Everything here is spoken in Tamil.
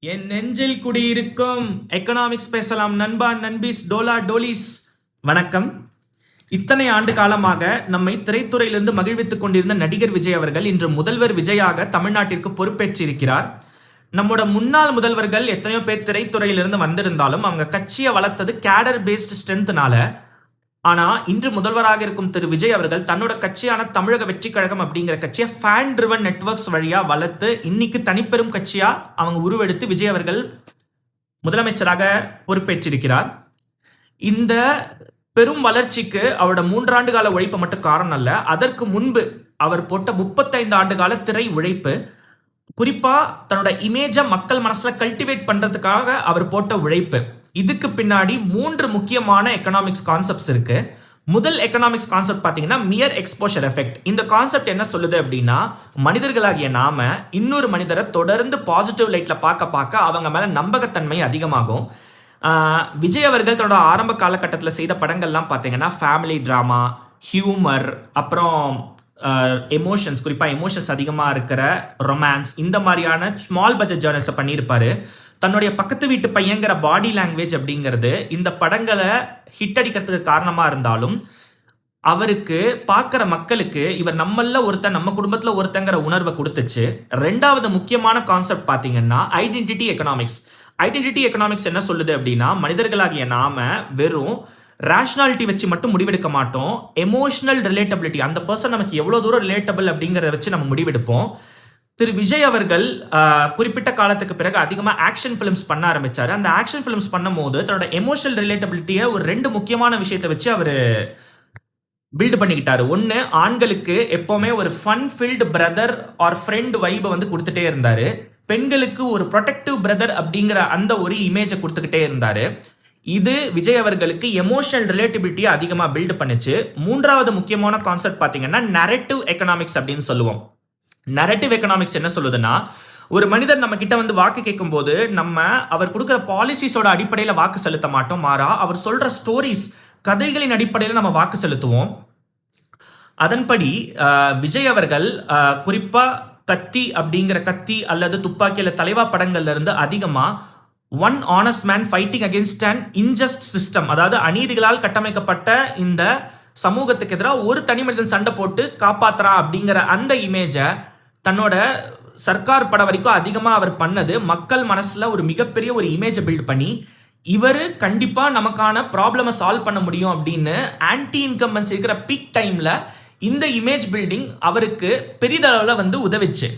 என் நெஞ்சில் குடியிருக்கும் எக்கனாமிக்ஸ் பேசலாம் நண்பா நண்பீஸ் டோலா டோலிஸ். வணக்கம். இத்தனை ஆண்டு காலமாக நம்மை திரைத்துறையிலிருந்து மகிழ்வித்துக் கொண்டிருந்த நடிகர் விஜய் அவர்கள் இன்று முதல்வர் விஜயாக தமிழ்நாட்டிற்கு பொறுப்பேற்றிருக்கிறார். நம்மோட முன்னாள் முதல்வர்கள் எத்தனையோ பேர் திரைத்துறையிலிருந்து வந்திருந்தாலும் அவங்க கட்சியை வளர்த்தது கேடர் பேஸ்ட் ஸ்ட்ரென்த்னால. ஆனா இன்று முதல்வராக இருக்கும் திரு விஜய் அவர்கள் தன்னோட கட்சியான தமிழக வெற்றி கழகம் அப்படிங்கிற கட்சியை ஃபேன் ட்ரிவன் நெட்வொர்க்ஸ் வழியா வளர்த்து இன்னைக்கு தனிப்பெரும் கட்சியா அவங்க உருவெடுத்து விஜய் அவர்கள் முதலமைச்சராக பொறுப்பேற்றிருக்கிறார். இந்த பெரும் வளர்ச்சிக்கு அவரோட 3 ஆண்டு கால உழைப்பு மட்டும் காரணம் அல்ல, அதற்கு முன்பு அவர் போட்ட 35 ஆண்டு கால திரை உழைப்பு, குறிப்பா தன்னோட இமேஜை மக்கள் மனசுல கல்டிவேட் பண்றதுக்காக அவர் போட்ட உழைப்பு. இதுக்கு பின்னாடி 3 முக்கியமான எக்கனாமிக்ஸ் கான்செப்ட்ஸ் இருக்கு. முதல் எக்கனாமிக்ஸ் கான்செப்ட் பார்த்தீங்கன்னா மியர் எக்ஸ்போஷர் எஃபெக்ட். இந்த கான்செப்ட் என்ன சொல்லுது அப்படின்னா, மனிதர்களாகிய நாம இன்னொரு மனிதரை தொடர்ந்து பாசிட்டிவ் லைட்ல பார்க்க அவங்க மேல நம்பகத்தன்மை அதிகமாகும். விஜய் அவர்கள் தன்னோட ஆரம்ப காலகட்டத்தில் செய்த படங்கள்லாம் பார்த்தீங்கன்னா ஃபேமிலி ட்ராமா, ஹியூமர், அப்புறம் எமோஷன்ஸ், குறிப்பாக எமோஷன்ஸ் அதிகமாக இருக்கிற ரொமான்ஸ், இந்த மாதிரியான ஸ்மால் பட்ஜெட் ஜேர்னல்ஸை பண்ணியிருப்பாரு. தன்னுடைய பக்கத்து வீட்டு பையங்கிற பாடி லாங்குவேஜ் அப்படிங்கிறது இந்த படங்களை ஹிட் அடிக்கிறதுக்கு காரணமாக இருந்தாலும் அவருக்கு பார்க்குற மக்களுக்கு இவர் நம்மள ஒருத்தன், நம்ம குடும்பத்தில் ஒருத்தங்கிற உணர்வை கொடுத்துச்சு. 2வது முக்கியமான கான்செப்ட் பார்த்தீங்கன்னா ஐடென்டிட்டி எக்கனாமிக்ஸ். ஐடென்டிட்டி எக்கனாமிக்ஸ் என்ன சொல்லுது அப்படின்னா, மனிதர்களாகிய நாம வெறும் ரேஷனாலிட்டி வச்சு மட்டும் முடிவெடுக்க மாட்டோம், எமோஷனல் ரிலேட்டபிலிட்டி, அந்த பர்சன் நமக்கு எவ்வளோ தூரம் ரிலேட்டபிள் அப்படிங்கிறத வச்சு நம்ம முடிவெடுப்போம். திரு விஜய் அவர்கள் குறிப்பிட்ட காலத்துக்கு பிறகு அதிகமாக ஆக்ஷன் ஃபிலிம்ஸ் பண்ண ஆரம்பிச்சாரு. அந்த ஆக்ஷன் ஃபிலிம்ஸ் பண்ணும்போது தன்னோட எமோஷனல் ரிலேட்டபிலிட்டியை ஒரு 2 முக்கியமான விஷயத்தை வச்சு அவர் பில்டு பண்ணிக்கிட்டாரு. ஒன்று, ஆண்களுக்கு எப்போவுமே ஒரு fun filled brother or friend வைபை வந்து கொடுத்துட்டே இருந்தாரு. பெண்களுக்கு ஒரு ப்ரொடெக்டிவ் பிரதர் அப்படிங்கிற அந்த ஒரு இமேஜை கொடுத்துக்கிட்டே இருந்தாரு. இது விஜய் அவர்களுக்கு எமோஷனல் ரிலேட்டபிலிட்டியை அதிகமாக பில்டு பண்ணுச்சு. 3வது முக்கியமான கான்செப்ட் பார்த்தீங்கன்னா நரேட்டிவ் எக்கனாமிக்ஸ் அப்படின்னு சொல்லுவோம். நரேட்டிவ் எக்கனாமிக்ஸ் என்ன சொல்லுதுன்னா, ஒரு மனிதர் நம்ம கிட்ட வந்து வாக்கு கேட்கும் போது நம்ம அவர் கொடுக்குற பாலிசிஸோட அடிப்படையில் வாக்கு செலுத்த மாட்டோம், மாறா அவர் சொல்ற ஸ்டோரிஸ், கதைகளின் அடிப்படையில் நம்ம வாக்கு செலுத்துவோம். அதன்படி விஜய் அவர்கள் குறிப்பா கத்தி அப்படிங்கிற கத்தி அல்லது துப்பாக்கியில தலைவா படங்கள்ல இருந்து அதிகமா one honest man fighting against an ingest system, அதாவது அநீதிகளால் கட்டமைக்கப்பட்ட இந்த சமூகத்துக்கு எதிராக ஒரு தனி மனிதன் சண்டை போட்டு காப்பாத்துறா அப்படிங்கிற அந்த இமேஜை தன்னோட சர்க்கார் படம் வரைக்கும் அதிகமாக அவர் பண்ணது மக்கள் மனசுல ஒரு மிகப்பெரிய ஒரு இமேஜை பில்ட் பண்ணி இவர் கண்டிப்பா நமக்கான ப்ராப்ளமை சால்வ் பண்ண முடியும் அப்படின்னு ஆன்டி இன்கம்பன்ஸ் இருக்கிற பீக் டைம்ல இந்த இமேஜ் பில்டிங் அவருக்கு பெரிதளவில் வந்து உதவிச்சு.